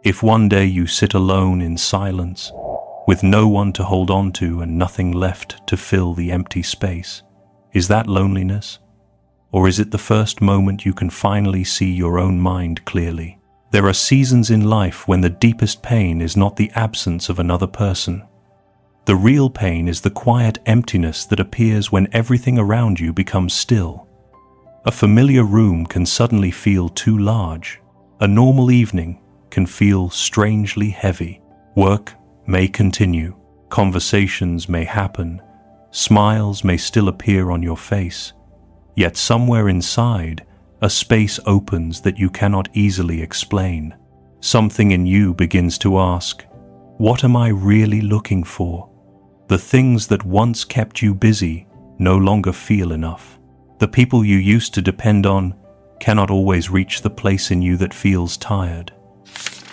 If one day you sit alone in silence, with no one to hold on to and nothing left to fill the empty space, is that loneliness? Or is it the first moment you can finally see your own mind clearly? There are seasons in life when the deepest pain is not the absence of another person. The real pain is the quiet emptiness that appears when everything around you becomes still. A familiar room can suddenly feel too large. A normal evening can feel strangely heavy. Work may continue, conversations may happen, smiles may still appear on your face, yet somewhere inside, a space opens that you cannot easily explain. Something in you begins to ask, what am I really looking for? The things that once kept you busy no longer feel enough. The people you used to depend on cannot always reach the place in you that feels tired.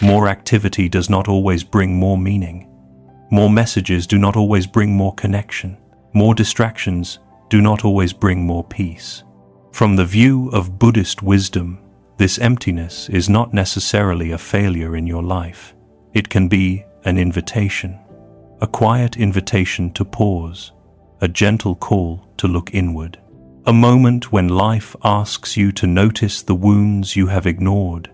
More activity does not always bring more meaning. More messages do not always bring more connection. More distractions do not always bring more peace. From the view of Buddhist wisdom, this emptiness is not necessarily a failure in your life. It can be an invitation, a quiet invitation to pause, a gentle call to look inward. A moment when life asks you to notice the wounds you have ignored,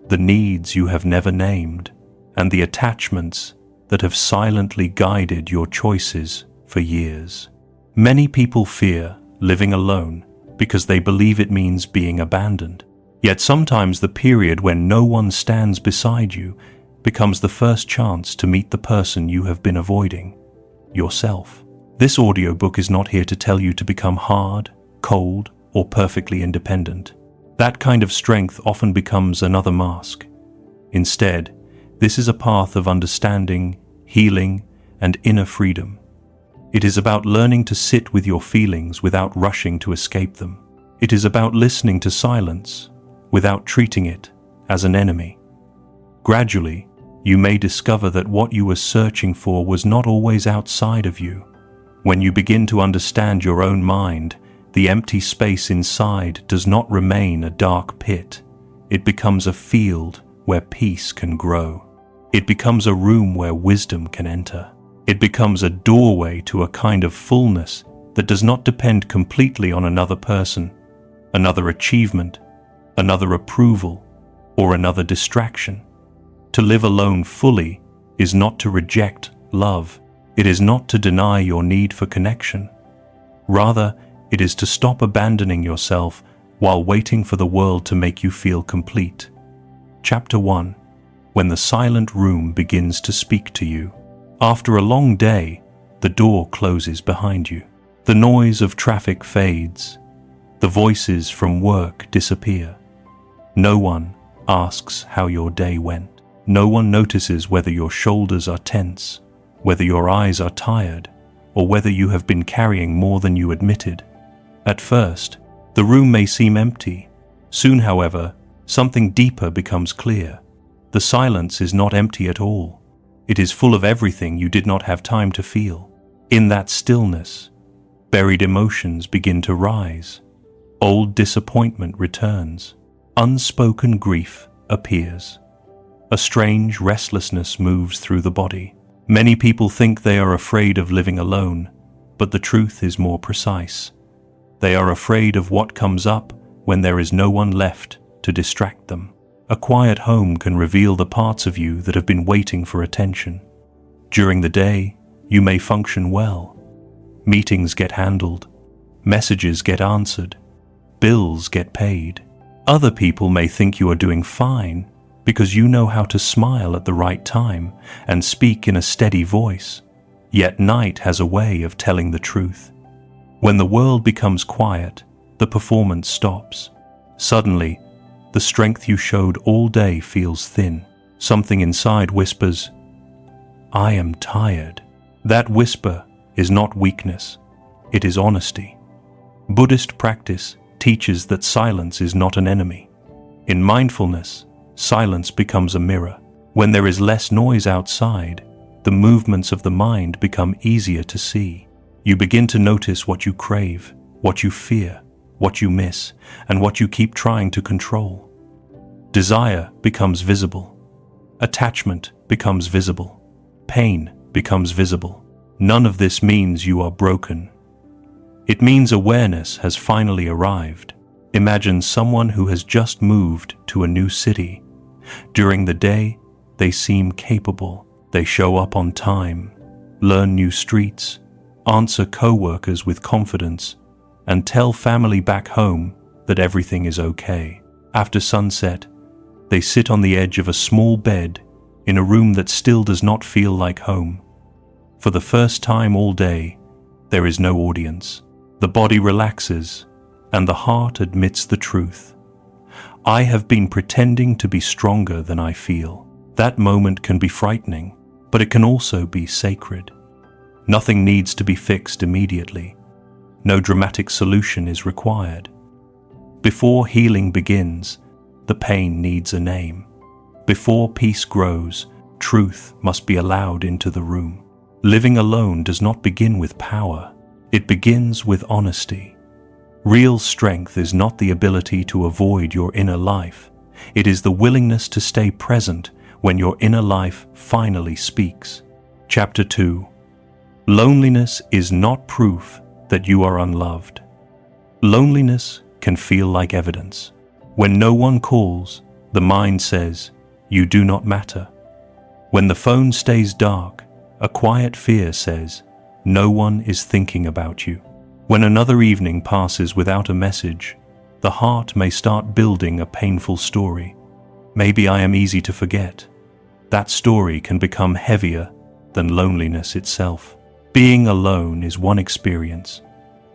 the needs you have never named, and the attachments that have silently guided your choices for years. Many people fear living alone because they believe it means being abandoned. Yet sometimes the period when no one stands beside you becomes the first chance to meet the person you have been avoiding, yourself. This audiobook is not here to tell you to become hard, cold, or perfectly independent. That kind of strength often becomes another mask. Instead, this is a path of understanding, healing, and inner freedom. It is about learning to sit with your feelings without rushing to escape them. It is about listening to silence without treating it as an enemy. Gradually, you may discover that what you were searching for was not always outside of you. When you begin to understand your own mind, the empty space inside does not remain a dark pit. It becomes a field where peace can grow. It becomes a room where wisdom can enter. It becomes a doorway to a kind of fullness that does not depend completely on another person, another achievement, another approval, or another distraction. To live alone fully is not to reject love. It is not to deny your need for connection. Rather, it is to stop abandoning yourself while waiting for the world to make you feel complete. Chapter 1. When the silent room begins to speak to you. After a long day, the door closes behind you. The noise of traffic fades. The voices from work disappear. No one asks how your day went. No one notices whether your shoulders are tense, whether your eyes are tired, or whether you have been carrying more than you admitted. At first, the room may seem empty. Soon, however, something deeper becomes clear. The silence is not empty at all. It is full of everything you did not have time to feel. In that stillness, buried emotions begin to rise. Old disappointment returns. Unspoken grief appears. A strange restlessness moves through the body. Many people think they are afraid of living alone, but the truth is more precise. They are afraid of what comes up when there is no one left to distract them. A quiet home can reveal the parts of you that have been waiting for attention. During the day, you may function well. Meetings get handled. Messages get answered. Bills get paid. Other people may think you are doing fine because you know how to smile at the right time and speak in a steady voice. Yet night has a way of telling the truth. When the world becomes quiet, the performance stops. Suddenly, the strength you showed all day feels thin. Something inside whispers, "I am tired." That whisper is not weakness, it is honesty. Buddhist practice teaches that silence is not an enemy. In mindfulness, silence becomes a mirror. When there is less noise outside, the movements of the mind become easier to see. You begin to notice what you crave, what you fear, what you miss, and what you keep trying to control. Desire becomes visible. Attachment becomes visible. Pain becomes visible. None of this means you are broken. It means awareness has finally arrived. Imagine someone who has just moved to a new city. During the day, they seem capable. They show up on time, learn new streets, answer co-workers with confidence, and tell family back home that everything is okay. After sunset, they sit on the edge of a small bed in a room that still does not feel like home. For the first time all day, there is no audience. The body relaxes, and the heart admits the truth. I have been pretending to be stronger than I feel. That moment can be frightening, but it can also be sacred. Nothing needs to be fixed immediately. No dramatic solution is required. Before healing begins, the pain needs a name. Before peace grows, truth must be allowed into the room. Living alone does not begin with power. It begins with honesty. Real strength is not the ability to avoid your inner life. It is the willingness to stay present when your inner life finally speaks. Chapter 2. Loneliness is not proof that you are unloved. Loneliness can feel like evidence. When no one calls, the mind says, "You do not matter." When the phone stays dark, a quiet fear says, "No one is thinking about you." When another evening passes without a message, the heart may start building a painful story. Maybe I am easy to forget. That story can become heavier than loneliness itself. Being alone is one experience,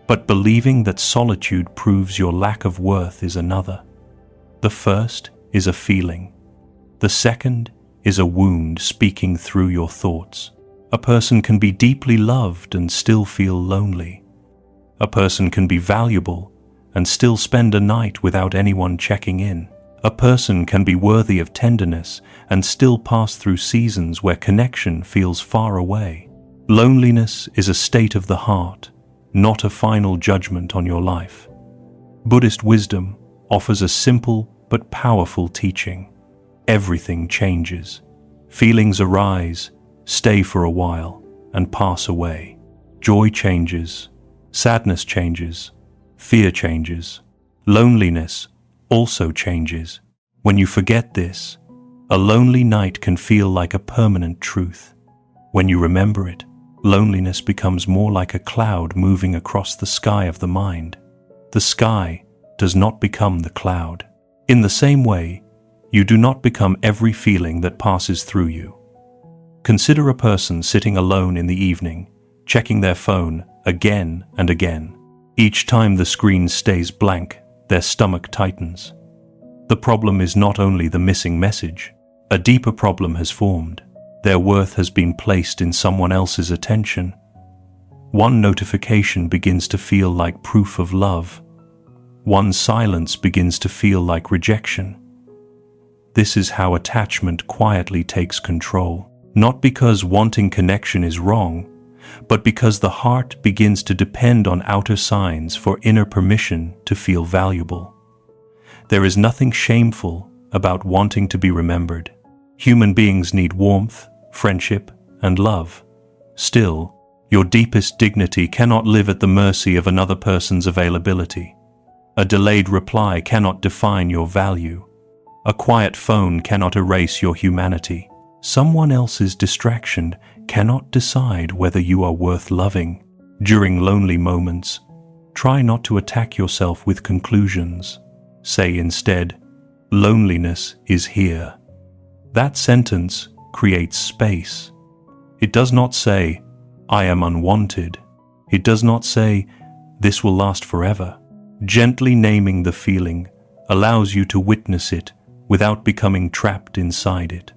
but believing that solitude proves your lack of worth is another. The first is a feeling. The second is a wound speaking through your thoughts. A person can be deeply loved and still feel lonely. A person can be valuable and still spend a night without anyone checking in. A person can be worthy of tenderness and still pass through seasons where connection feels far away. Loneliness is a state of the heart, not a final judgment on your life. Buddhist wisdom offers a simple but powerful teaching. Everything changes. Feelings arise, stay for a while, and pass away. Joy changes, sadness changes, fear changes. Loneliness also changes. When you forget this, a lonely night can feel like a permanent truth. When you remember it, loneliness becomes more like a cloud moving across the sky of the mind. The sky does not become the cloud. In the same way, you do not become every feeling that passes through you. Consider a person sitting alone in the evening, checking their phone again and again. Each time the screen stays blank, their stomach tightens. The problem is not only the missing message. A deeper problem has formed. Their worth has been placed in someone else's attention. One notification begins to feel like proof of love. One silence begins to feel like rejection. This is how attachment quietly takes control. Not because wanting connection is wrong, but because the heart begins to depend on outer signs for inner permission to feel valuable. There is nothing shameful about wanting to be remembered. Human beings need warmth, friendship, and love. Still, your deepest dignity cannot live at the mercy of another person's availability. A delayed reply cannot define your value. A quiet phone cannot erase your humanity. Someone else's distraction cannot decide whether you are worth loving. During lonely moments, try not to attack yourself with conclusions. Say instead, "Loneliness is here." That sentence creates space. It does not say, "I am unwanted." It does not say, "This will last forever." Gently naming the feeling allows you to witness it without becoming trapped inside it.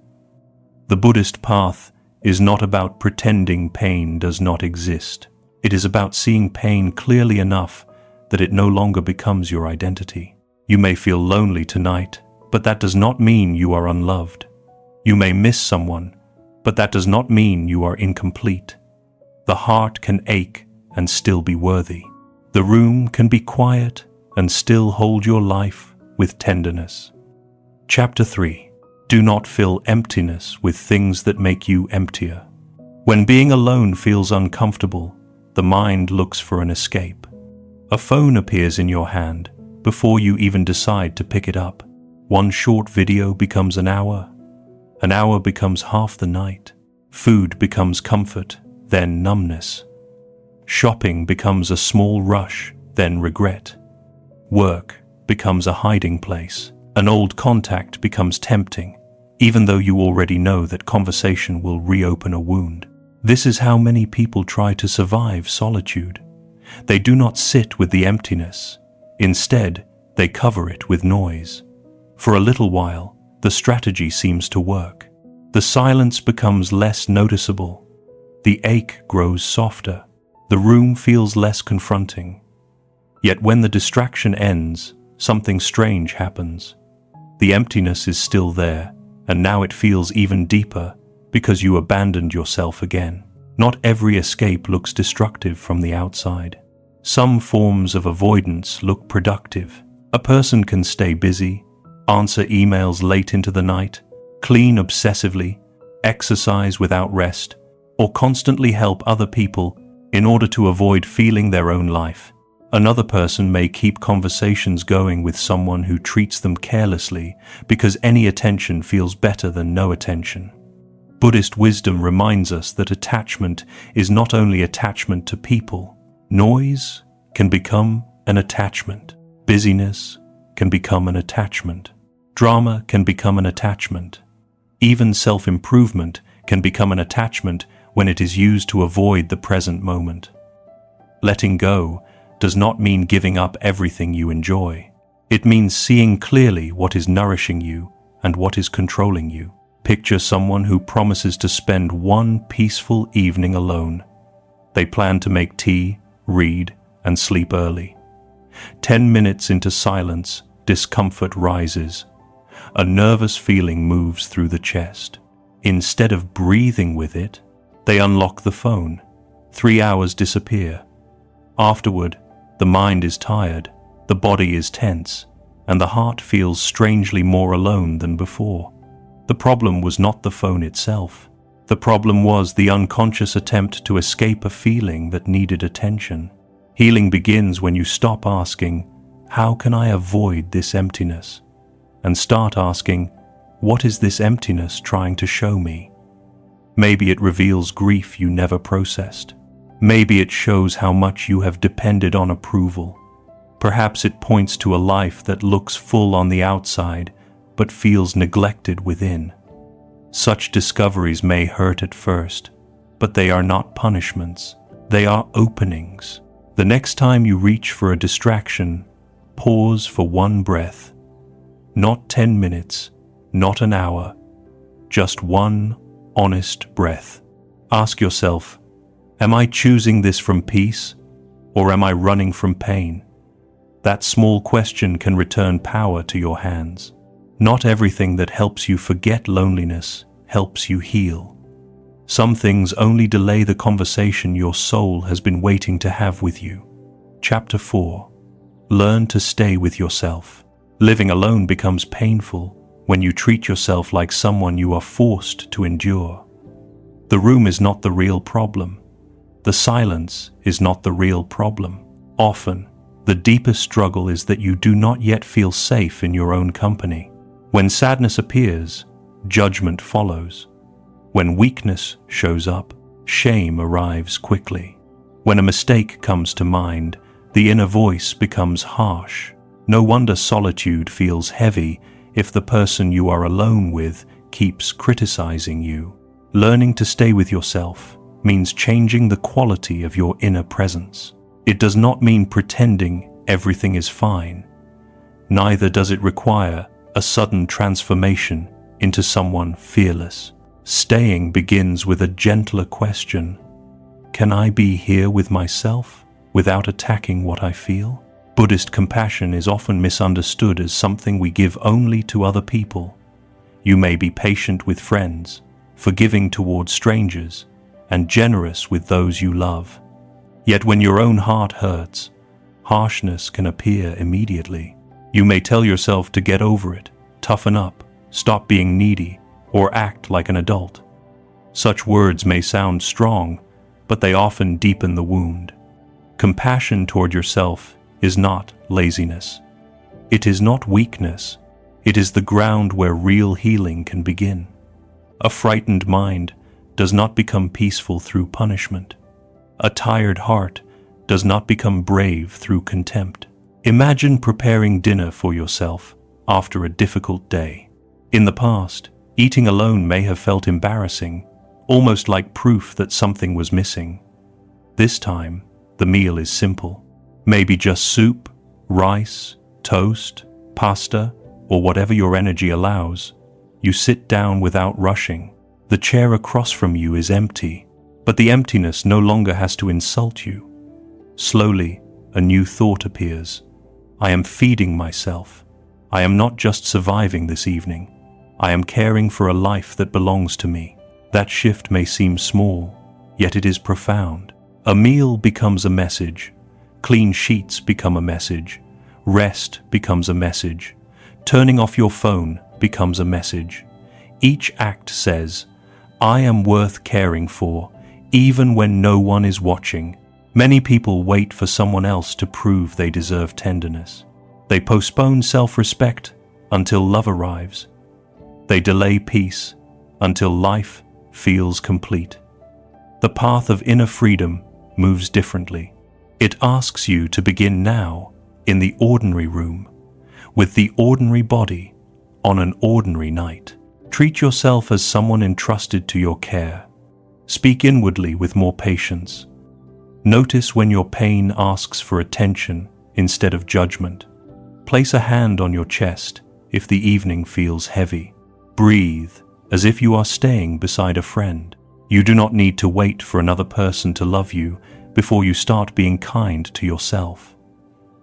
The Buddhist path is not about pretending pain does not exist. It is about seeing pain clearly enough that it no longer becomes your identity. You may feel lonely tonight, but that does not mean you are unloved. You may miss someone, but that does not mean you are incomplete. The heart can ache and still be worthy. The room can be quiet and still hold your life with tenderness. Chapter 3. Do not fill emptiness with things that make you emptier. When being alone feels uncomfortable, the mind looks for an escape. A phone appears in your hand before you even decide to pick it up. One short video becomes an hour becomes half the night. Food becomes comfort, then numbness. Shopping becomes a small rush, then regret. Work becomes a hiding place. An old contact becomes tempting, even though you already know that conversation will reopen a wound. This is how many people try to survive solitude. They do not sit with the emptiness. Instead, they cover it with noise. For a little while, the strategy seems to work. The silence becomes less noticeable. The ache grows softer. The room feels less confronting. Yet when the distraction ends, something strange happens. The emptiness is still there, and now it feels even deeper because you abandoned yourself again. Not every escape looks destructive from the outside. Some forms of avoidance look productive. A person can stay busy, answer emails late into the night, clean obsessively, exercise without rest, or constantly help other people in order to avoid feeling their own life. Another person may keep conversations going with someone who treats them carelessly because any attention feels better than no attention. Buddhist wisdom reminds us that attachment is not only attachment to people. Noise can become an attachment. Busyness can become an attachment. Drama can become an attachment. Even self-improvement can become an attachment when it is used to avoid the present moment. Letting go does not mean giving up everything you enjoy. It means seeing clearly what is nourishing you and what is controlling you. Picture someone who promises to spend one peaceful evening alone. They plan to make tea, read, and sleep early. 10 minutes into silence, discomfort rises. A nervous feeling moves through the chest. Instead of breathing with it, they unlock the phone. 3 hours disappear. Afterward, the mind is tired, the body is tense, and the heart feels strangely more alone than before. The problem was not the phone itself. The problem was the unconscious attempt to escape a feeling that needed attention. Healing begins when you stop asking, "How can I avoid this emptiness?" and start asking, "What is this emptiness trying to show me?" Maybe it reveals grief you never processed. Maybe it shows how much you have depended on approval. Perhaps it points to a life that looks full on the outside, but feels neglected within. Such discoveries may hurt at first, but they are not punishments. They are openings. The next time you reach for a distraction, pause for one breath. Not 10 minutes, not an hour, just one honest breath. Ask yourself, am I choosing this from peace, or am I running from pain? That small question can return power to your hands. Not everything that helps you forget loneliness helps you heal. Some things only delay the conversation your soul has been waiting to have with you. Chapter 4. Learn to stay with yourself. Living alone becomes painful when you treat yourself like someone you are forced to endure. The room is not the real problem. The silence is not the real problem. Often, the deepest struggle is that you do not yet feel safe in your own company. When sadness appears, judgment follows. When weakness shows up, shame arrives quickly. When a mistake comes to mind, the inner voice becomes harsh. No wonder solitude feels heavy if the person you are alone with keeps criticizing you. Learning to stay with yourself means changing the quality of your inner presence. It does not mean pretending everything is fine. Neither does it require a sudden transformation into someone fearless. Staying begins with a gentler question. Can I be here with myself without attacking what I feel? Buddhist compassion is often misunderstood as something we give only to other people. You may be patient with friends, forgiving towards strangers, and generous with those you love. Yet when your own heart hurts, harshness can appear immediately. You may tell yourself to get over it, toughen up, stop being needy, or act like an adult. Such words may sound strong, but they often deepen the wound. Compassion toward yourself is not laziness. It is not weakness. It is the ground where real healing can begin. A frightened mind does not become peaceful through punishment. A tired heart does not become brave through contempt. Imagine preparing dinner for yourself after a difficult day. In the past, eating alone may have felt embarrassing, almost like proof that something was missing. This time, the meal is simple. Maybe just soup, rice, toast, pasta, or whatever your energy allows. You sit down without rushing. The chair across from you is empty, but the emptiness no longer has to insult you. Slowly, a new thought appears. I am feeding myself. I am not just surviving this evening. I am caring for a life that belongs to me. That shift may seem small, yet it is profound. A meal becomes a message. Clean sheets become a message. Rest becomes a message. Turning off your phone becomes a message. Each act says, I am worth caring for, even when no one is watching. Many people wait for someone else to prove they deserve tenderness. They postpone self-respect until love arrives. They delay peace until life feels complete. The path of inner freedom moves differently. It asks you to begin now in the ordinary room, with the ordinary body, on an ordinary night. Treat yourself as someone entrusted to your care. Speak inwardly with more patience. Notice when your pain asks for attention instead of judgment. Place a hand on your chest if the evening feels heavy. Breathe as if you are staying beside a friend. You do not need to wait for another person to love you before you start being kind to yourself.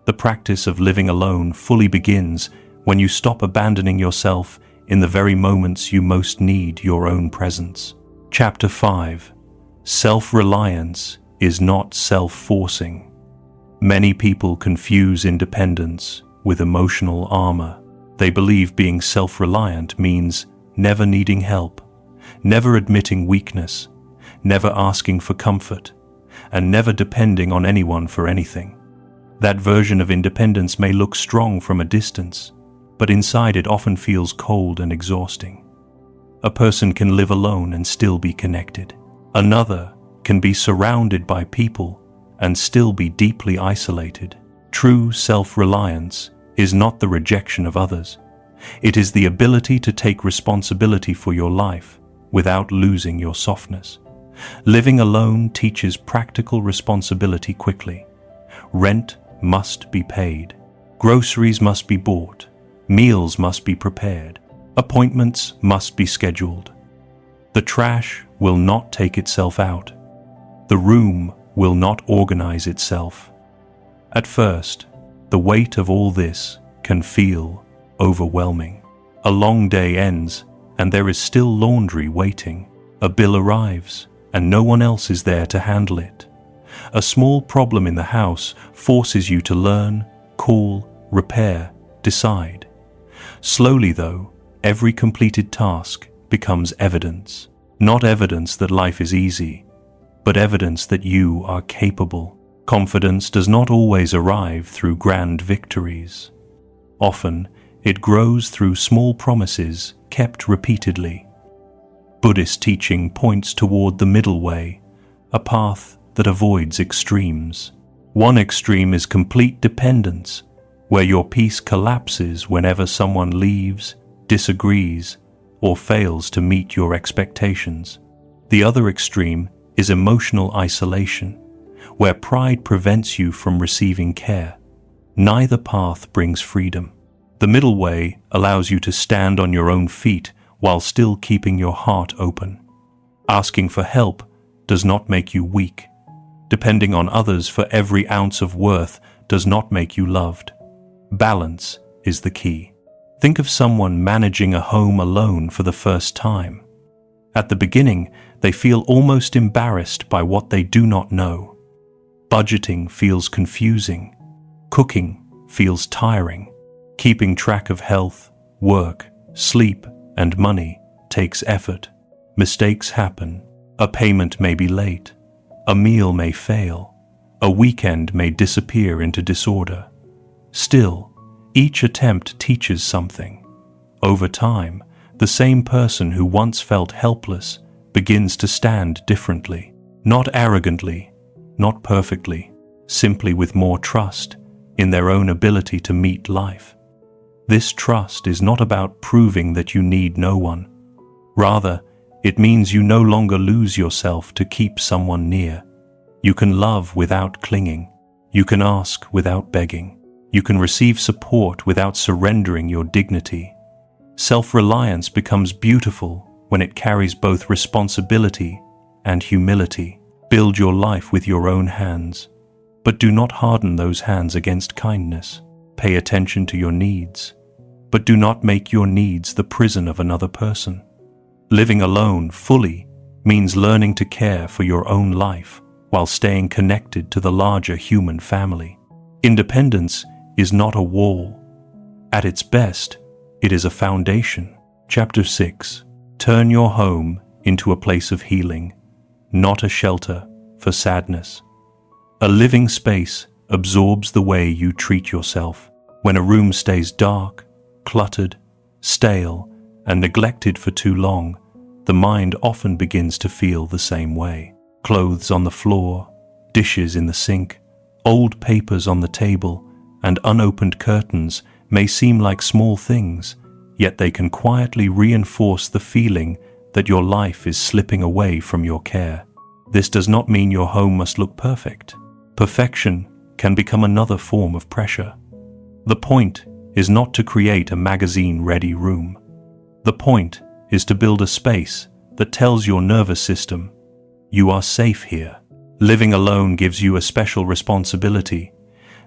The practice of living alone fully begins when you stop abandoning yourself in the very moments you most need your own presence. Chapter 5. Self-reliance is not self-forcing. Many people confuse independence with emotional armor. They believe being self-reliant means never needing help, never admitting weakness, never asking for comfort, and never depending on anyone for anything. That version of independence may look strong from a distance, but inside it often feels cold and exhausting. A person can live alone and still be connected. Another can be surrounded by people and still be deeply isolated. True self-reliance is not the rejection of others. It is the ability to take responsibility for your life without losing your softness. Living alone teaches practical responsibility quickly. Rent must be paid. Groceries must be bought. Meals must be prepared. Appointments must be scheduled. The trash will not take itself out. The room will not organize itself. At first, the weight of all this can feel overwhelming. A long day ends, and there is still laundry waiting. A bill arrives, and no one else is there to handle it. A small problem in the house forces you to learn, call, repair, decide. Slowly, though, every completed task becomes evidence. Not evidence that life is easy, but evidence that you are capable. Confidence does not always arrive through grand victories. Often, it grows through small promises kept repeatedly. Buddhist teaching points toward the middle way, a path that avoids extremes. One extreme is complete dependence, where your peace collapses whenever someone leaves, disagrees, or fails to meet your expectations. The other extreme is emotional isolation, where pride prevents you from receiving care. Neither path brings freedom. The middle way allows you to stand on your own feet while still keeping your heart open. Asking for help does not make you weak. Depending on others for every ounce of worth does not make you loved. Balance is the key. Think of someone managing a home alone for the first time. At the beginning, they feel almost embarrassed by what they do not know. Budgeting feels confusing. Cooking feels tiring. Keeping track of health, work, sleep, and money takes effort. Mistakes happen. A payment may be late. A meal may fail. A weekend may disappear into disorder. Still, each attempt teaches something. Over time, the same person who once felt helpless begins to stand differently. Not arrogantly, not perfectly, simply with more trust in their own ability to meet life. This trust is not about proving that you need no one. Rather, it means you no longer lose yourself to keep someone near. You can love without clinging. You can ask without begging. You can receive support without surrendering your dignity. Self-reliance becomes beautiful when it carries both responsibility and humility. Build your life with your own hands, but do not harden those hands against kindness. Pay attention to your needs, but do not make your needs the prison of another person. Living alone fully means learning to care for your own life while staying connected to the larger human family. Independence is not a wall. At its best, it is a foundation. Chapter 6. Turn your home into a place of healing, not a shelter for sadness. A living space absorbs the way you treat yourself. When a room stays dark, cluttered, stale, and neglected for too long, the mind often begins to feel the same way. Clothes on the floor, dishes in the sink, old papers on the table, and unopened curtains may seem like small things, yet they can quietly reinforce the feeling that your life is slipping away from your care. This does not mean your home must look perfect. Perfection can become another form of pressure. The point is not to create a magazine-ready room. The point is to build a space that tells your nervous system, you are safe here. Living alone gives you a special responsibility.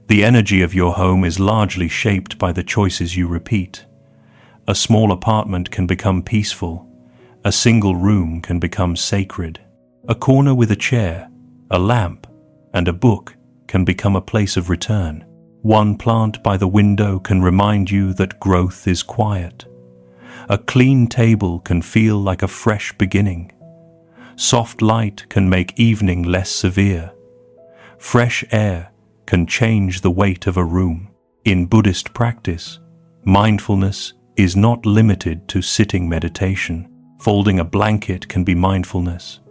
The energy of your home is largely shaped by the choices you repeat. A small apartment can become peaceful. A single room can become sacred. A corner with a chair, a lamp, and a book can become a place of return. One plant by the window can remind you that growth is quiet. A clean table can feel like a fresh beginning. Soft light can make evening less severe. Fresh air can change the weight of a room. In Buddhist practice, mindfulness is not limited to sitting meditation. Folding a blanket can be mindfulness.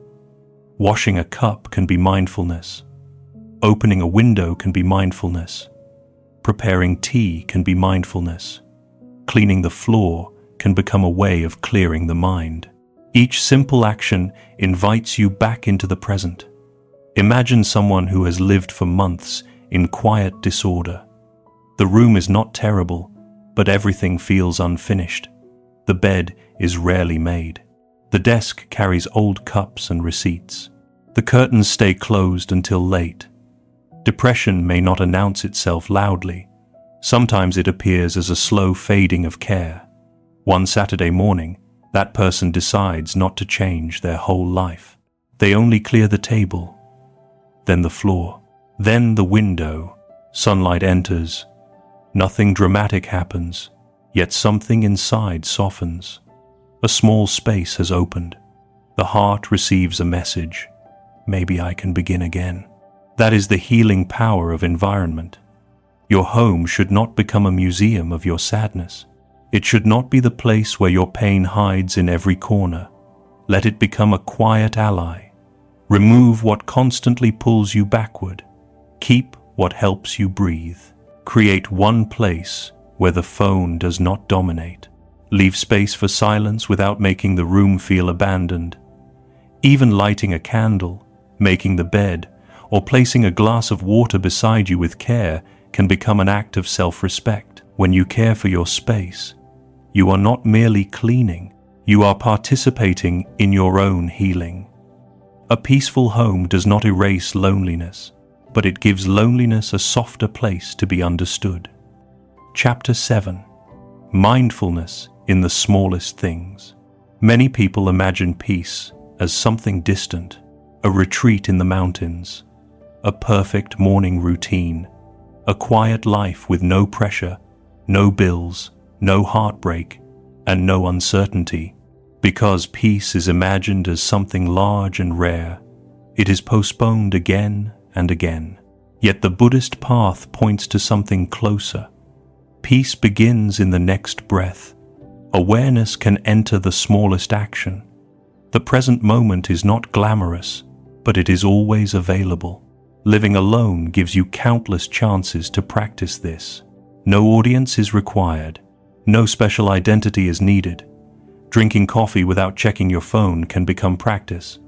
Washing a cup can be mindfulness. Opening a window can be mindfulness. Preparing tea can be mindfulness. Cleaning the floor can become a way of clearing the mind. Each simple action invites you back into the present. Imagine someone who has lived for months in quiet disorder. The room is not terrible, but everything feels unfinished. The bed is rarely made. The desk carries old cups and receipts. The curtains stay closed until late. Depression may not announce itself loudly. Sometimes it appears as a slow fading of care. One Saturday morning, that person decides not to change their whole life. They only clear the table, then the floor, then the window. Sunlight enters. Nothing dramatic happens, yet something inside softens. A small space has opened. The heart receives a message. Maybe I can begin again. That is the healing power of environment. Your home should not become a museum of your sadness. It should not be the place where your pain hides in every corner. Let it become a quiet ally. Remove what constantly pulls you backward. Keep what helps you breathe. Create one place where the phone does not dominate. Leave space for silence without making the room feel abandoned. Even lighting a candle, making the bed, or placing a glass of water beside you with care can become an act of self-respect. When you care for your space, you are not merely cleaning, you are participating in your own healing. A peaceful home does not erase loneliness, but it gives loneliness a softer place to be understood. Chapter 7. Mindfulness in the smallest things. Many people imagine peace as something distant, a retreat in the mountains, a perfect morning routine, a quiet life with no pressure, no bills, no heartbreak, and no uncertainty. Because peace is imagined as something large and rare, it is postponed again and again. Yet the Buddhist path points to something closer. Peace begins in the next breath. Awareness can enter the smallest action. The present moment is not glamorous, but it is always available. Living alone gives you countless chances to practice this. No audience is required. No special identity is needed. Drinking coffee without checking your phone can become practice.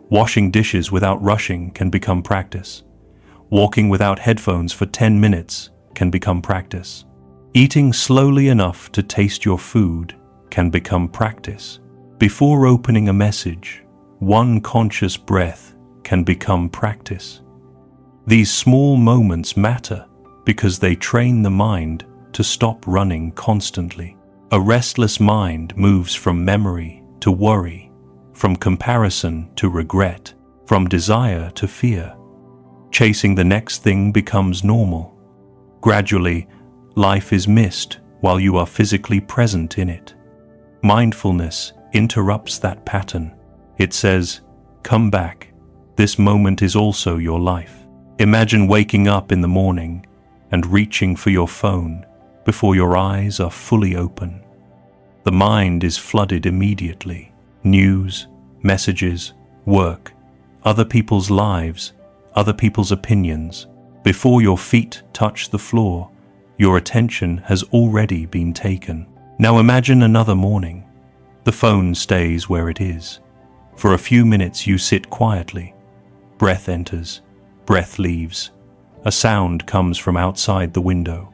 Washing dishes without rushing can become practice. Walking without headphones for 10 minutes can become practice. Eating slowly enough to taste your food can become practice. Before opening a message, one conscious breath can become practice. These small moments matter because they train the mind to stop running constantly. A restless mind moves from memory to worry, from comparison to regret, from desire to fear. Chasing the next thing becomes normal. Gradually, life is missed while you are physically present in it. Mindfulness interrupts that pattern. It says, "Come back. This moment is also your life." Imagine waking up in the morning and reaching for your phone before your eyes are fully open. The mind is flooded immediately. News, messages, work, other people's lives, other people's opinions. Before your feet touch the floor, your attention has already been taken. Now imagine another morning. The phone stays where it is. For a few minutes you sit quietly. Breath enters, breath leaves. A sound comes from outside the window.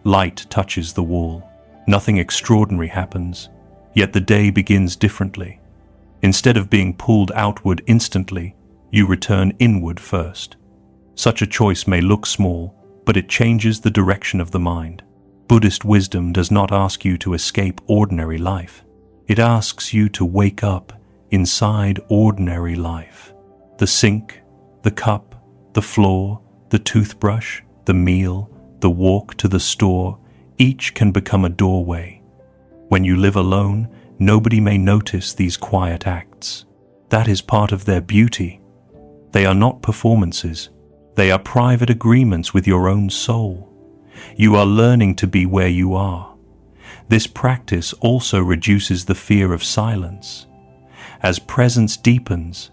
Light touches the wall. Nothing extraordinary happens, yet the day begins differently. Instead of being pulled outward instantly, you return inward first. Such a choice may look small, but it changes the direction of the mind. Buddhist wisdom does not ask you to escape ordinary life. It asks you to wake up inside ordinary life. The sink, the cup, the floor, the toothbrush, the meal, the walk to the store, each can become a doorway. When you live alone, nobody may notice these quiet acts. That is part of their beauty. They are not performances. They are private agreements with your own soul. You are learning to be where you are. This practice also reduces the fear of silence. As presence deepens,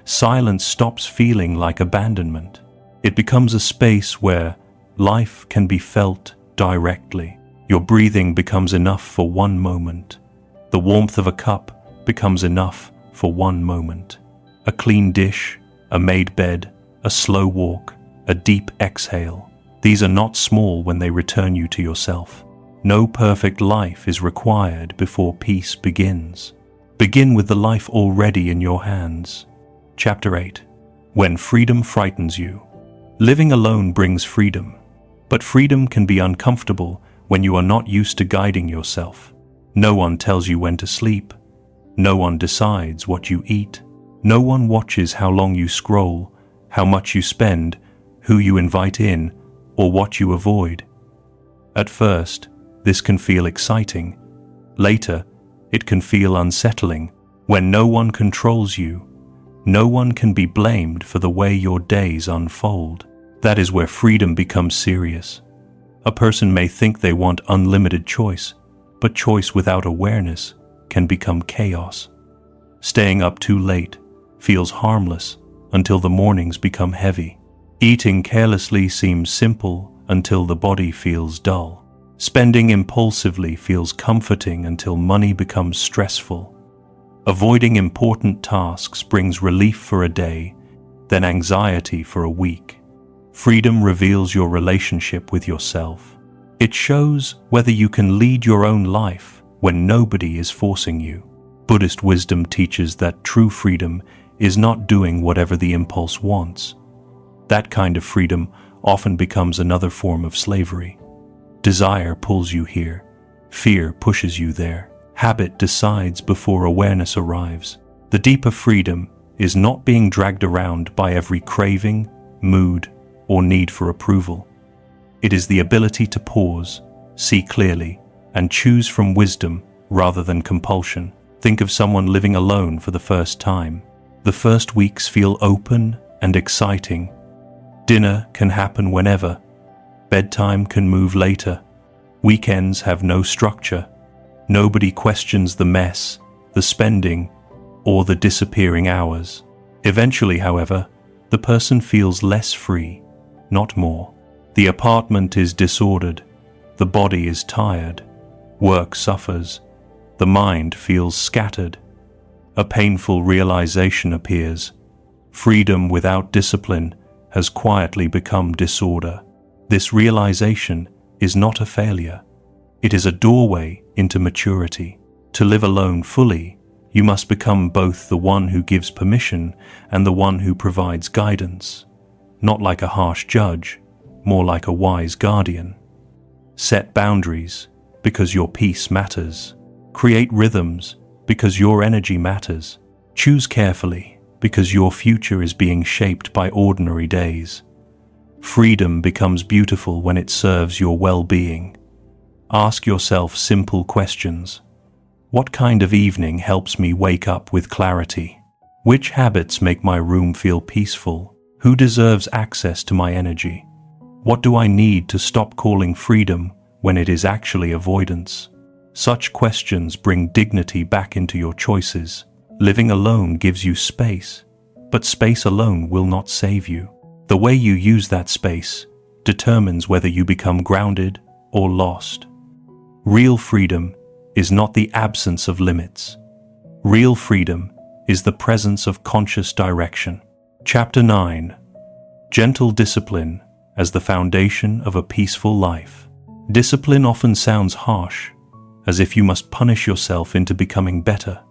silence stops feeling like abandonment. It becomes a space where life can be felt directly. Your breathing becomes enough for one moment. The warmth of a cup becomes enough for one moment. A clean dish, a made bed, a slow walk, a deep exhale. These are not small when they return you to yourself. No perfect life is required before peace begins. Begin with the life already in your hands. Chapter 8. When freedom frightens you. Living alone brings freedom, but freedom can be uncomfortable when you are not used to guiding yourself. No one tells you when to sleep. No one decides what you eat. No one watches how long you scroll, how much you spend, who you invite in, or what you avoid. At first, this can feel exciting. Later, it can feel unsettling. When no one controls you, no one can be blamed for the way your days unfold. That is where freedom becomes serious. A person may think they want unlimited choice, but choice without awareness can become chaos. Staying up too late feels harmless until the mornings become heavy. Eating carelessly seems simple until the body feels dull. Spending impulsively feels comforting until money becomes stressful. Avoiding important tasks brings relief for a day, then anxiety for a week. Freedom reveals your relationship with yourself. It shows whether you can lead your own life when nobody is forcing you. Buddhist wisdom teaches that true freedom is not doing whatever the impulse wants. That kind of freedom often becomes another form of slavery. Desire pulls you here. Fear pushes you there. Habit decides before awareness arrives. The deeper freedom is not being dragged around by every craving, mood, or need for approval. It is the ability to pause, see clearly, and choose from wisdom rather than compulsion. Think of someone living alone for the first time. The first weeks feel open and exciting. Dinner can happen whenever. Bedtime can move later. Weekends have no structure. Nobody questions the mess, the spending, or the disappearing hours. Eventually, however, the person feels less free, not more. The apartment is disordered. The body is tired. Work suffers. The mind feels scattered. A painful realization appears. Freedom without discipline has quietly become disorder. This realization is not a failure. It is a doorway into maturity. To live alone fully, you must become both the one who gives permission and the one who provides guidance, not like a harsh judge, more like a wise guardian. Set boundaries because your peace matters. Create rhythms because your energy matters. Choose carefully because your future is being shaped by ordinary days. Freedom becomes beautiful when it serves your well-being. Ask yourself simple questions. What kind of evening helps me wake up with clarity? Which habits make my room feel peaceful? Who deserves access to my energy? What do I need to stop calling freedom when it is actually avoidance? Such questions bring dignity back into your choices. Living alone gives you space, but space alone will not save you. The way you use that space determines whether you become grounded or lost. Real freedom is not the absence of limits. Real freedom is the presence of conscious direction. Chapter 9. Gentle discipline as the foundation of a peaceful life. Discipline often sounds harsh, as if you must punish yourself into becoming better.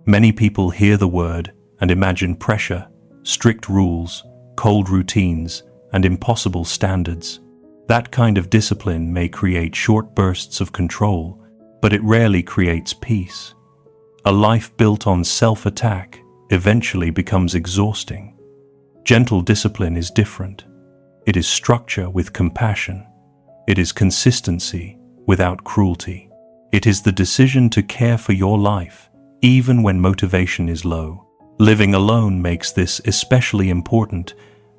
Many people hear the word and imagine pressure, strict rules, cold routines, and impossible standards. That kind of discipline may create short bursts of control, but it rarely creates peace. A life built on self-attack eventually becomes exhausting. Gentle discipline is different. It is structure with compassion. It is consistency without cruelty. It is the decision to care for your life, even when motivation is low. Living alone makes this especially important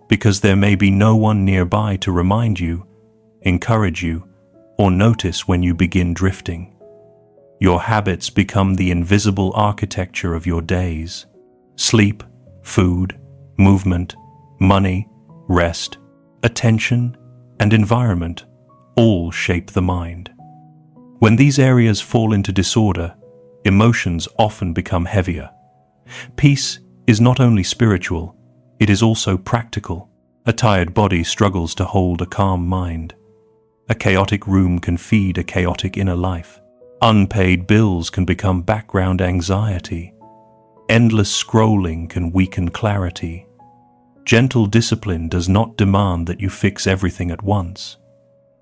because there may be no one nearby to remind you, encourage you, or notice when you begin drifting. Your habits become the invisible architecture of your days. Sleep, food, movement, money, rest, attention, and environment all shape the mind. When these areas fall into disorder, emotions often become heavier. Peace is not only spiritual, it is also practical. A tired body struggles to hold a calm mind. A chaotic room can feed a chaotic inner life. Unpaid bills can become background anxiety. Endless scrolling can weaken clarity. Gentle discipline does not demand that you fix everything at once.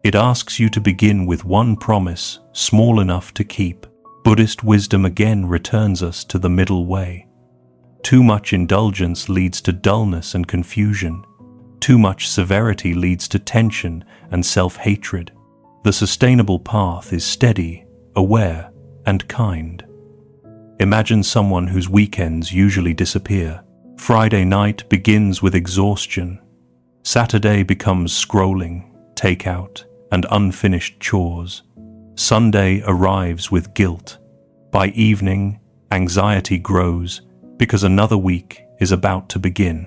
It asks you to begin with one promise, small enough to keep. Buddhist wisdom again returns us to the middle way. Too much indulgence leads to dullness and confusion. Too much severity leads to tension and self-hatred. The sustainable path is steady, aware, and kind. Imagine someone whose weekends usually disappear. Friday night begins with exhaustion. Saturday becomes scrolling, takeout, and unfinished chores. Sunday arrives with guilt. By evening, anxiety grows because another week is about to begin.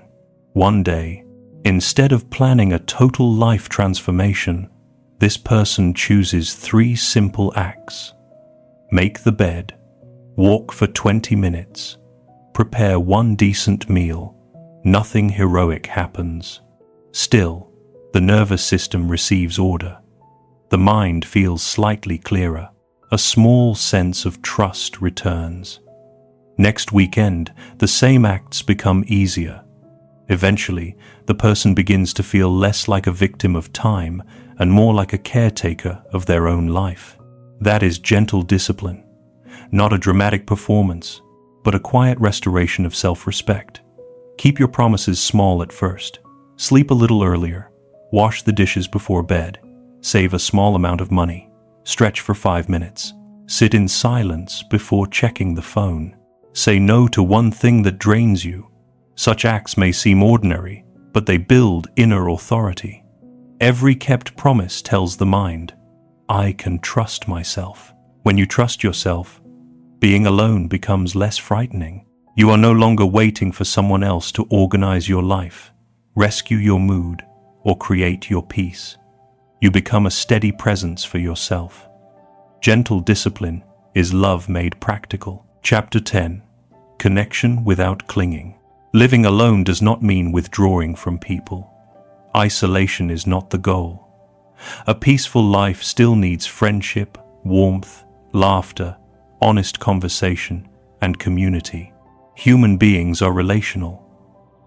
One day, instead of planning a total life transformation, this person chooses 3 simple acts. Make the bed, walk for 20 minutes, prepare one decent meal. Nothing heroic happens. Still, the nervous system receives order. The mind feels slightly clearer. A small sense of trust returns. Next weekend, the same acts become easier. Eventually, the person begins to feel less like a victim of time and more like a caretaker of their own life. That is gentle discipline, not a dramatic performance, but a quiet restoration of self-respect. Keep your promises small at first. Sleep a little earlier. Wash the dishes before bed. Save a small amount of money. Stretch for 5 minutes. Sit in silence before checking the phone. Say no to one thing that drains you. Such acts may seem ordinary, but they build inner authority. Every kept promise tells the mind, I can trust myself. When you trust yourself, being alone becomes less frightening. You are no longer waiting for someone else to organize your life, rescue your mood, or create your peace. You become a steady presence for yourself. Gentle discipline is love made practical. Chapter 10. Connection without clinging. Living alone does not mean withdrawing from people. Isolation is not the goal. A peaceful life still needs friendship, warmth, laughter, honest conversation, and community. Human beings are relational.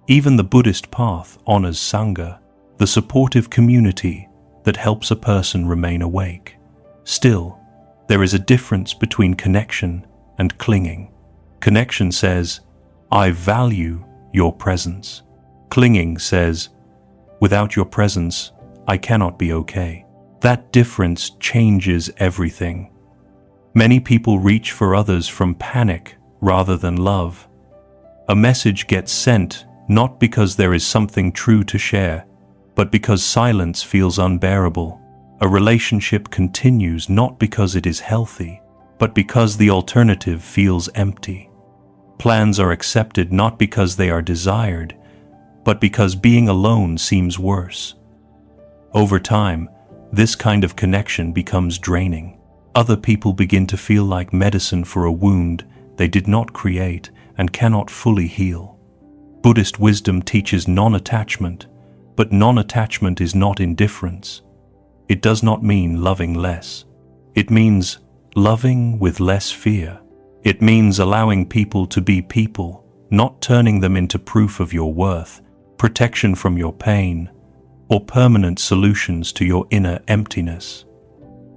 Even the Buddhist path honors Sangha, the supportive community that helps a person remain awake. Still, there is a difference between connection and clinging. Connection says, I value your presence. Clinging says, without your presence, I cannot be okay. That difference changes everything. Many people reach for others from panic rather than love. A message gets sent not because there is something true to share, but because silence feels unbearable. A relationship continues not because it is healthy, but because the alternative feels empty. Plans are accepted not because they are desired, but because being alone seems worse. Over time, this kind of connection becomes draining. Other people begin to feel like medicine for a wound they did not create and cannot fully heal. Buddhist wisdom teaches non-attachment, but non-attachment is not indifference. It does not mean loving less. It means loving with less fear. It means allowing people to be people, not turning them into proof of your worth, protection from your pain, or permanent solutions to your inner emptiness.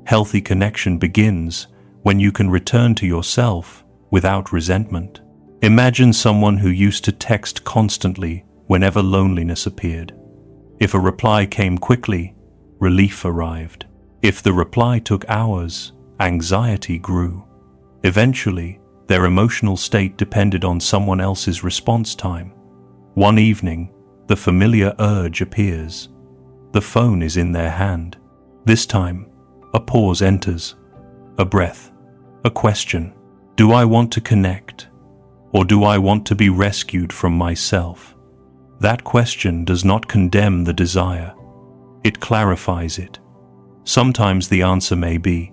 Healthy connection begins when you can return to yourself without resentment. Imagine someone who used to text constantly whenever loneliness appeared. If a reply came quickly, relief arrived. If the reply took hours, anxiety grew. Eventually, their emotional state depended on someone else's response time. One evening, the familiar urge appears. The phone is in their hand. This time, a pause enters. A breath. A question. Do I want to connect? Or do I want to be rescued from myself? That question does not condemn the desire. It clarifies it. Sometimes the answer may be,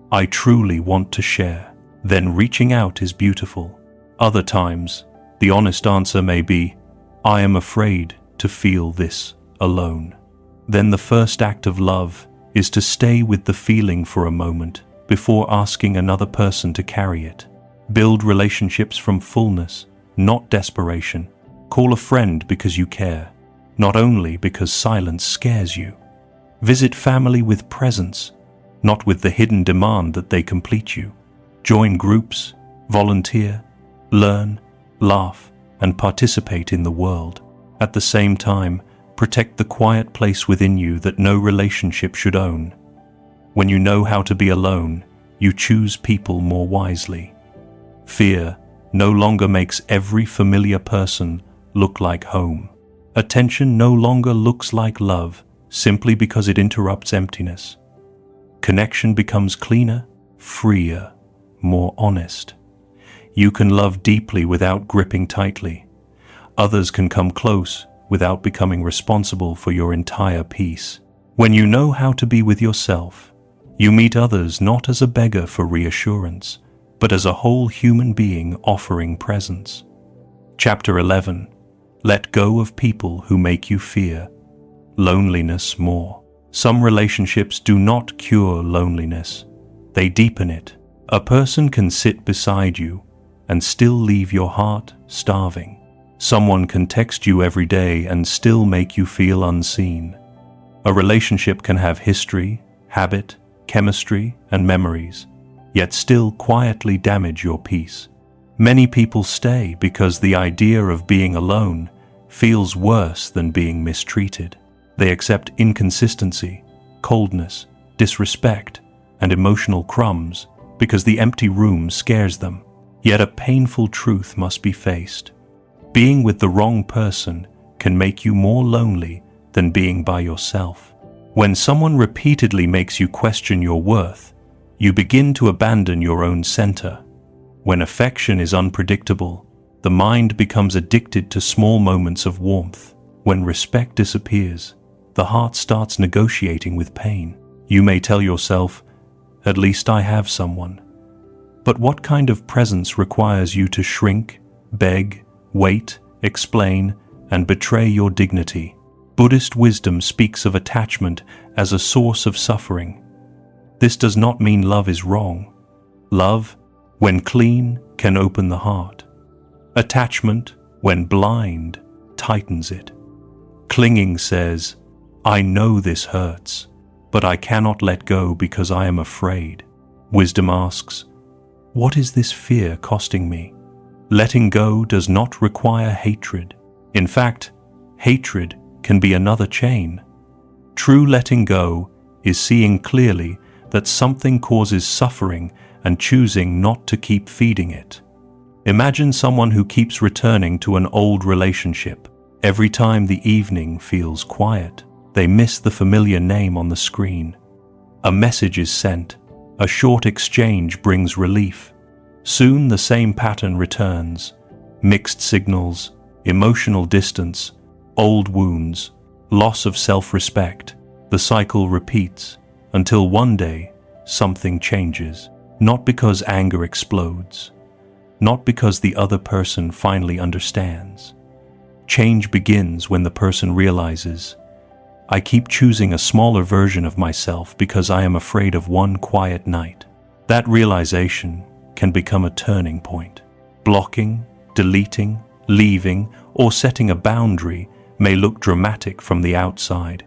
I truly want to share. Then reaching out is beautiful. Other times, the honest answer may be, I am afraid to feel this alone. Then the first act of love is to stay with the feeling for a moment before asking another person to carry it. Build relationships from fullness, not desperation. Call a friend because you care, not only because silence scares you. Visit family with presence, not with the hidden demand that they complete you. Join groups, volunteer, learn, laugh, and participate in the world. At the same time, protect the quiet place within you that no relationship should own. When you know how to be alone, you choose people more wisely. Fear no longer makes every familiar person look like home. Attention no longer looks like love simply because it interrupts emptiness. Connection becomes cleaner, freer, more honest. You can love deeply without gripping tightly. Others can come close without becoming responsible for your entire peace. When you know how to be with yourself, you meet others not as a beggar for reassurance, but as a whole human being offering presence. Chapter 11. Let go of people who make you fear loneliness more. Some relationships do not cure loneliness, they deepen it. A person can sit beside you and still leave your heart starving. Someone can text you every day and still make you feel unseen. A relationship can have history, habit, chemistry, and memories, yet still quietly damage your peace. Many people stay because the idea of being alone feels worse than being mistreated. They accept inconsistency, coldness, disrespect, and emotional crumbs because the empty room scares them. Yet a painful truth must be faced. Being with the wrong person can make you more lonely than being by yourself. When someone repeatedly makes you question your worth, you begin to abandon your own center. When affection is unpredictable, the mind becomes addicted to small moments of warmth. When respect disappears, the heart starts negotiating with pain. You may tell yourself, "At least I have someone." But what kind of presence requires you to shrink, beg, wait, explain, and betray your dignity? Buddhist wisdom speaks of attachment as a source of suffering. This does not mean love is wrong. Love, when clean, can open the heart. Attachment, when blind, tightens it. Clinging says, "I know this hurts, but I cannot let go because I am afraid." Wisdom asks, "What is this fear costing me?" Letting go does not require hatred. In fact, hatred can be another chain. True letting go is seeing clearly that something causes suffering and choosing not to keep feeding it. Imagine someone who keeps returning to an old relationship. Every time the evening feels quiet, they miss the familiar name on the screen. A message is sent. A short exchange brings relief. Soon the same pattern returns. Mixed signals, emotional distance, old wounds, loss of self-respect. The cycle repeats until one day something changes. Not because anger explodes, not because the other person finally understands. Change begins when the person realizes, "I keep choosing a smaller version of myself because I am afraid of one quiet night." That realization can become a turning point. Blocking, deleting, leaving, or setting a boundary may look dramatic from the outside.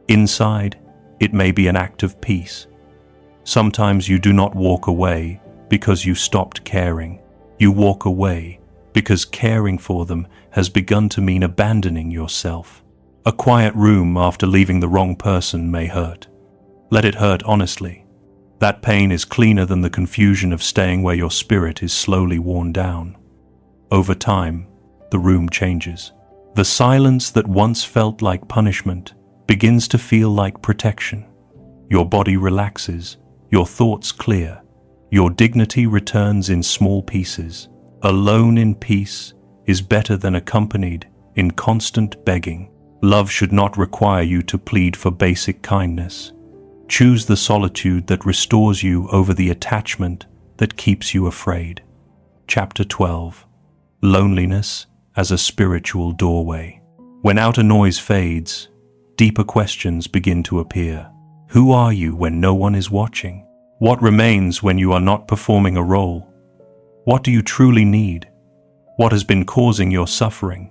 Inside, it may be an act of peace. Sometimes you do not walk away because you stopped caring. You walk away because caring for them has begun to mean abandoning yourself. A quiet room after leaving the wrong person may hurt. Let it hurt honestly. That pain is cleaner than the confusion of staying where your spirit is slowly worn down. Over time, the room changes. The silence that once felt like punishment begins to feel like protection. Your body relaxes, your thoughts clear, your dignity returns in small pieces. Alone in peace is better than accompanied in constant begging. Love should not require you to plead for basic kindness. Choose the solitude that restores you over the attachment that keeps you afraid. Chapter 12. Loneliness as a spiritual doorway. When outer noise fades, deeper questions begin to appear. Who are you when no one is watching? What remains when you are not performing a role? What do you truly need? What has been causing your suffering?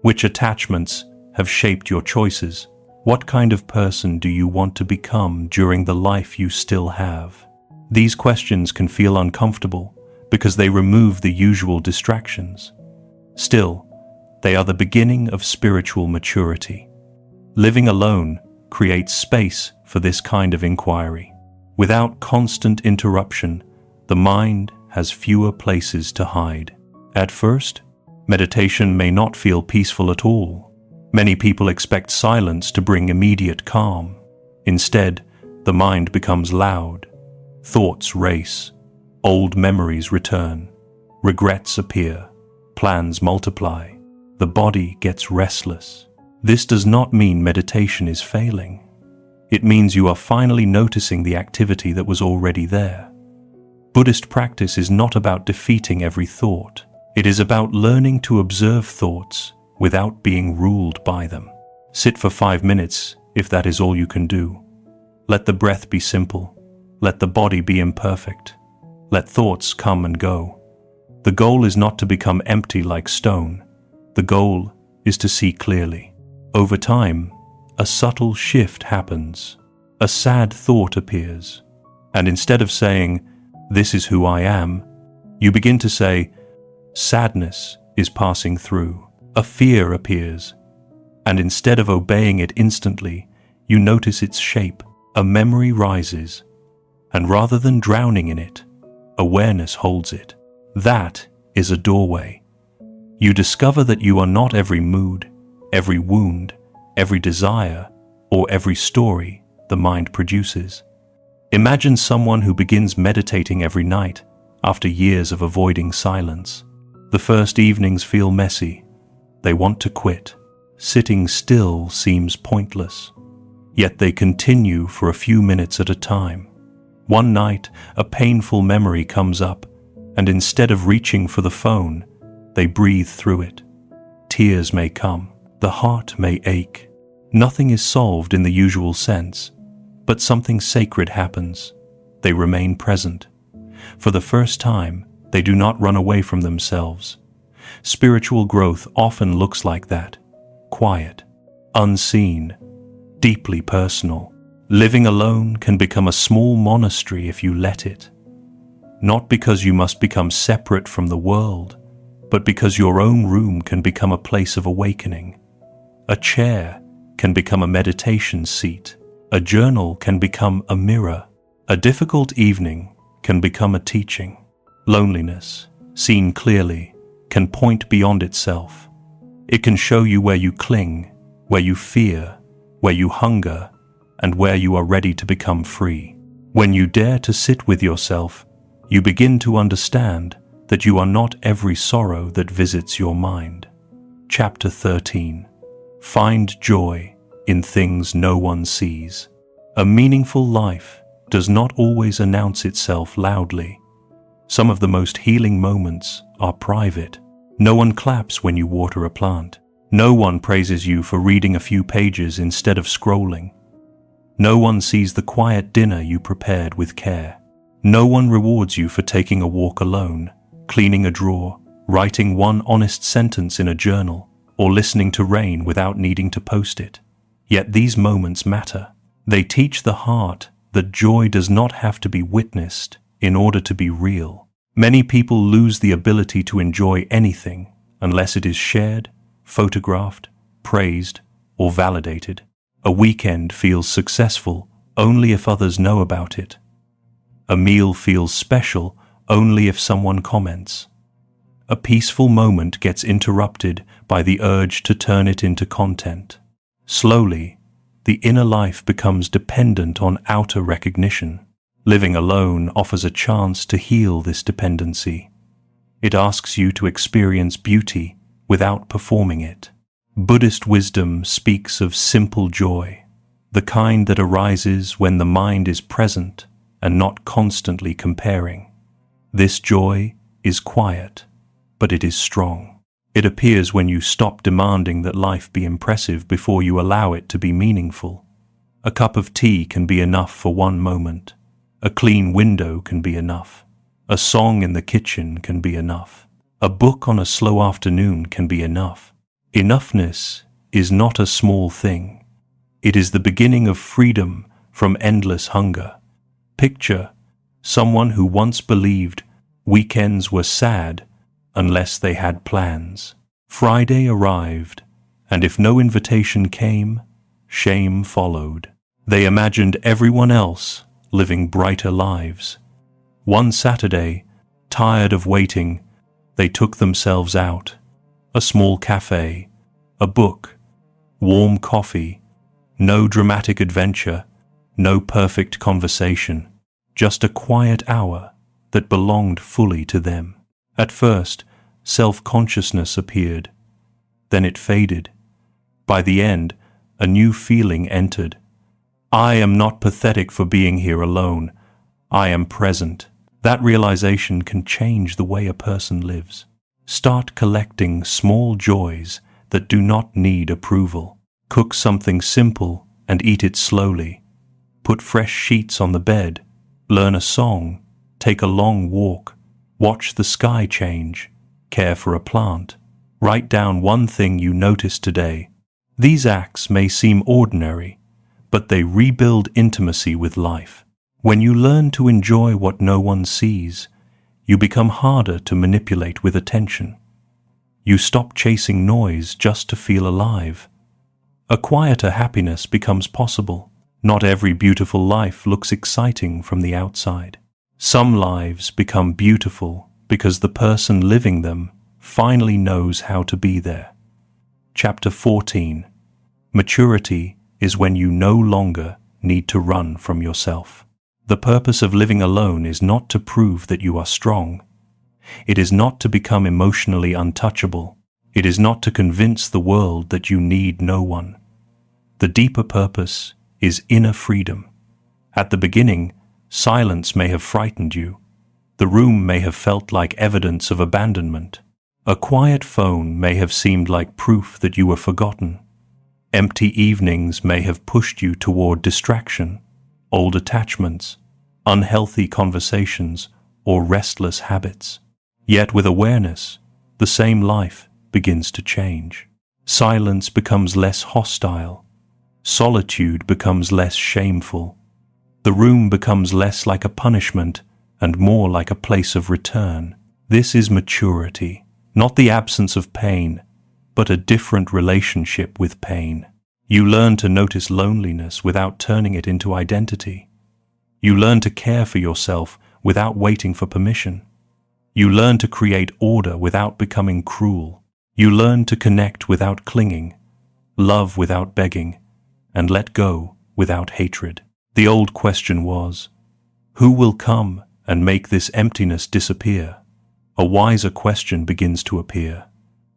Which attachments have shaped your choices? What kind of person do you want to become during the life you still have? These questions can feel uncomfortable because they remove the usual distractions. Still, they are the beginning of spiritual maturity. Living alone creates space for this kind of inquiry. Without constant interruption, the mind has fewer places to hide. At first, meditation may not feel peaceful at all. Many people expect silence to bring immediate calm. Instead, the mind becomes loud. Thoughts race. Old memories return. Regrets appear. Plans multiply. The body gets restless. This does not mean meditation is failing. It means you are finally noticing the activity that was already there. Buddhist practice is not about defeating every thought. It is about learning to observe thoughts without being ruled by them. Sit for 5 minutes if that is all you can do. Let the breath be simple. Let the body be imperfect. Let thoughts come and go. The goal is not to become empty like stone. The goal is to see clearly. Over time, a subtle shift happens. A sad thought appears. And instead of saying, "This is who I am," you begin to say, "Sadness is passing through." A fear appears. And instead of obeying it instantly, you notice its shape. A memory rises. And rather than drowning in it, awareness holds it. That is a doorway. You discover that you are not every mood, every wound, every desire, or every story the mind produces. Imagine someone who begins meditating every night after years of avoiding silence. The first evenings feel messy. They want to quit. Sitting still seems pointless. Yet they continue for a few minutes at a time. One night, a painful memory comes up, and instead of reaching for the phone, they breathe through it. Tears may come. The heart may ache. Nothing is solved in the usual sense, but something sacred happens. They remain present. For the first time, they do not run away from themselves. Spiritual growth often looks like that. Quiet, unseen, deeply personal. Living alone can become a small monastery if you let it. Not because you must become separate from the world, but because your own room can become a place of awakening. A chair can become a meditation seat. A journal can become a mirror. A difficult evening can become a teaching. Loneliness, seen clearly, can point beyond itself. It can show you where you cling, where you fear, where you hunger, and where you are ready to become free. When you dare to sit with yourself, you begin to understand that you are not every sorrow that visits your mind. Chapter 13. Find joy in things no one sees. A meaningful life does not always announce itself loudly. Some of the most healing moments are private. No one claps when you water a plant. No one praises you for reading a few pages instead of scrolling. No one sees the quiet dinner you prepared with care. No one rewards you for taking a walk alone, cleaning a drawer, writing one honest sentence in a journal, or listening to rain without needing to post it. Yet these moments matter. They teach the heart that joy does not have to be witnessed in order to be real. Many people lose the ability to enjoy anything unless it is shared, photographed, praised, or validated. A weekend feels successful only if others know about it. A meal feels special only if someone comments. A peaceful moment gets interrupted by the urge to turn it into content. Slowly, the inner life becomes dependent on outer recognition. Living alone offers a chance to heal this dependency. It asks you to experience beauty without performing it. Buddhist wisdom speaks of simple joy, the kind that arises when the mind is present and not constantly comparing. This joy is quiet, but it is strong. It appears when you stop demanding that life be impressive before you allow it to be meaningful. A cup of tea can be enough for one moment. A clean window can be enough. A song in the kitchen can be enough. A book on a slow afternoon can be enough. Enoughness is not a small thing. It is the beginning of freedom from endless hunger. Picture someone who once believed weekends were sad unless they had plans. Friday arrived, and if no invitation came, shame followed. They imagined everyone else living brighter lives. One Saturday, tired of waiting, they took themselves out. A small cafe, a book, warm coffee, no dramatic adventure, no perfect conversation, just a quiet hour that belonged fully to them. At first, self-consciousness appeared. Then it faded. By the end, a new feeling entered. I am not pathetic for being here alone. I am present. That realization can change the way a person lives. Start collecting small joys that do not need approval. Cook something simple and eat it slowly. Put fresh sheets on the bed. Learn a song. Take a long walk. Watch the sky change. Care for a plant. Write down one thing you noticed today. These acts may seem ordinary, but they rebuild intimacy with life. When you learn to enjoy what no one sees, you become harder to manipulate with attention. You stop chasing noise just to feel alive. A quieter happiness becomes possible, Not every beautiful life looks exciting from the outside. Some lives become beautiful because the person living them finally knows how to be there. Chapter 14. Maturity is when you no longer need to run from yourself. The purpose of living alone is not to prove that you are strong. It is not to become emotionally untouchable. It is not to convince the world that you need no one. The deeper purpose is inner freedom. At the beginning, silence may have frightened you. The room may have felt like evidence of abandonment. A quiet phone may have seemed like proof that you were forgotten. Empty evenings may have pushed you toward distraction, old attachments, unhealthy conversations, or restless habits. Yet with awareness, the same life begins to change. Silence becomes less hostile. Solitude becomes less shameful. The room becomes less like a punishment and more like a place of return. This is maturity, not the absence of pain, but a different relationship with pain. You learn to notice loneliness without turning it into identity. You learn to care for yourself without waiting for permission. You learn to create order without becoming cruel. You learn to connect without clinging, love without begging, and let go without hatred. The old question was, who will come and make this emptiness disappear? A wiser question begins to appear.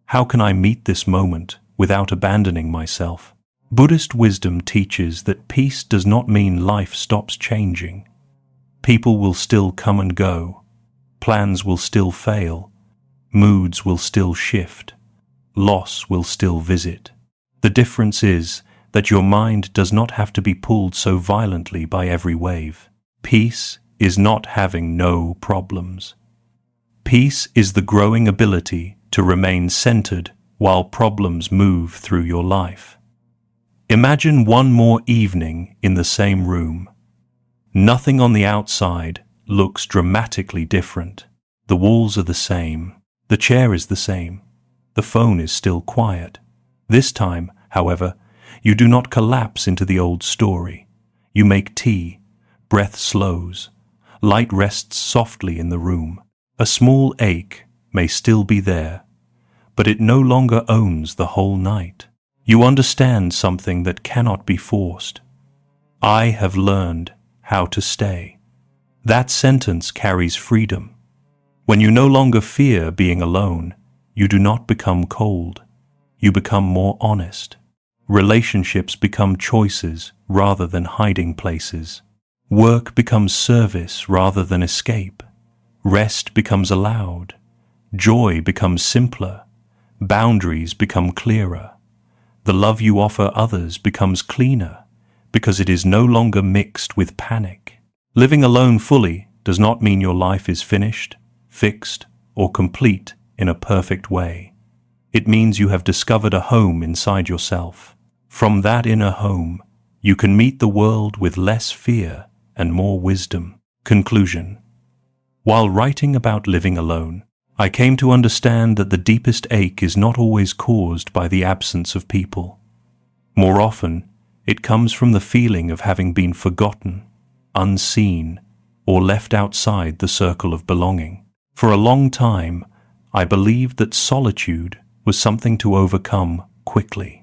How can I meet this moment without abandoning myself? Buddhist wisdom teaches that peace does not mean life stops changing. People will still come and go. Plans will still fail. Moods will still shift. Loss will still visit. The difference is that your mind does not have to be pulled so violently by every wave. Peace is not having no problems. Peace is the growing ability to remain centered while problems move through your life. Imagine one more evening in the same room. Nothing on the outside looks dramatically different. The walls are the same. The chair is the same. The phone is still quiet. This time, however, you do not collapse into the old story. You make tea. Breath slows. Light rests softly in the room. A small ache may still be there, but it no longer owns the whole night. You understand something that cannot be forced. I have learned how to stay. That sentence carries freedom. When you no longer fear being alone, you do not become cold. You become more honest. Relationships become choices rather than hiding places. Work becomes service rather than escape. Rest becomes allowed. Joy becomes simpler. Boundaries become clearer. The love you offer others becomes cleaner because it is no longer mixed with panic. Living alone fully does not mean your life is finished, fixed, or complete in a perfect way. It means you have discovered a home inside yourself. From that inner home, you can meet the world with less fear and more wisdom. Conclusion. While writing about living alone, I came to understand that the deepest ache is not always caused by the absence of people. More often, it comes from the feeling of having been forgotten, unseen, or left outside the circle of belonging. For a long time, I believed that solitude was something to overcome quickly.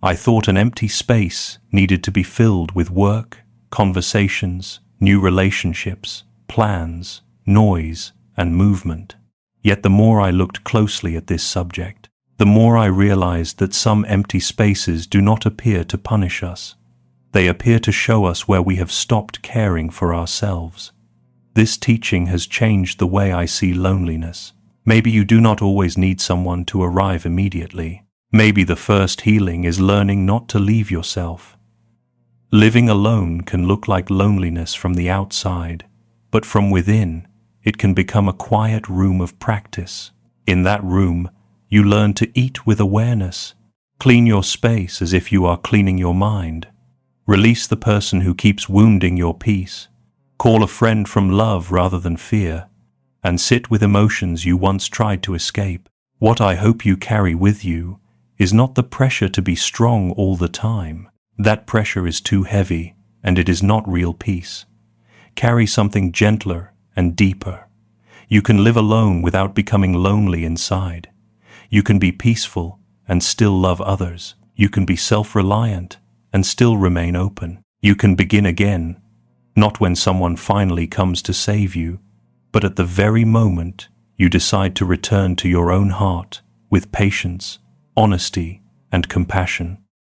I thought an empty space needed to be filled with work, conversations, new relationships, plans, noise, and movement. Yet the more I looked closely at this subject, the more I realized that some empty spaces do not appear to punish us. They appear to show us where we have stopped caring for ourselves. This teaching has changed the way I see loneliness. Maybe you do not always need someone to arrive immediately. Maybe the first healing is learning not to leave yourself. Living alone can look like loneliness from the outside, but from within, it can become a quiet room of practice. In that room, you learn to eat with awareness, clean your space as if you are cleaning your mind, release the person who keeps wounding your peace, call a friend from love rather than fear, and sit with emotions you once tried to escape. What I hope you carry with you is not the pressure to be strong all the time. That pressure is too heavy. and it is not real peace. Carry something gentler and deeper. You can live alone without becoming lonely inside. You can be peaceful and still love others. You can be self-reliant and still remain open. You can begin again, not when someone finally comes to save you, but at the very moment you decide to return to your own heart with patience, honesty, and compassion.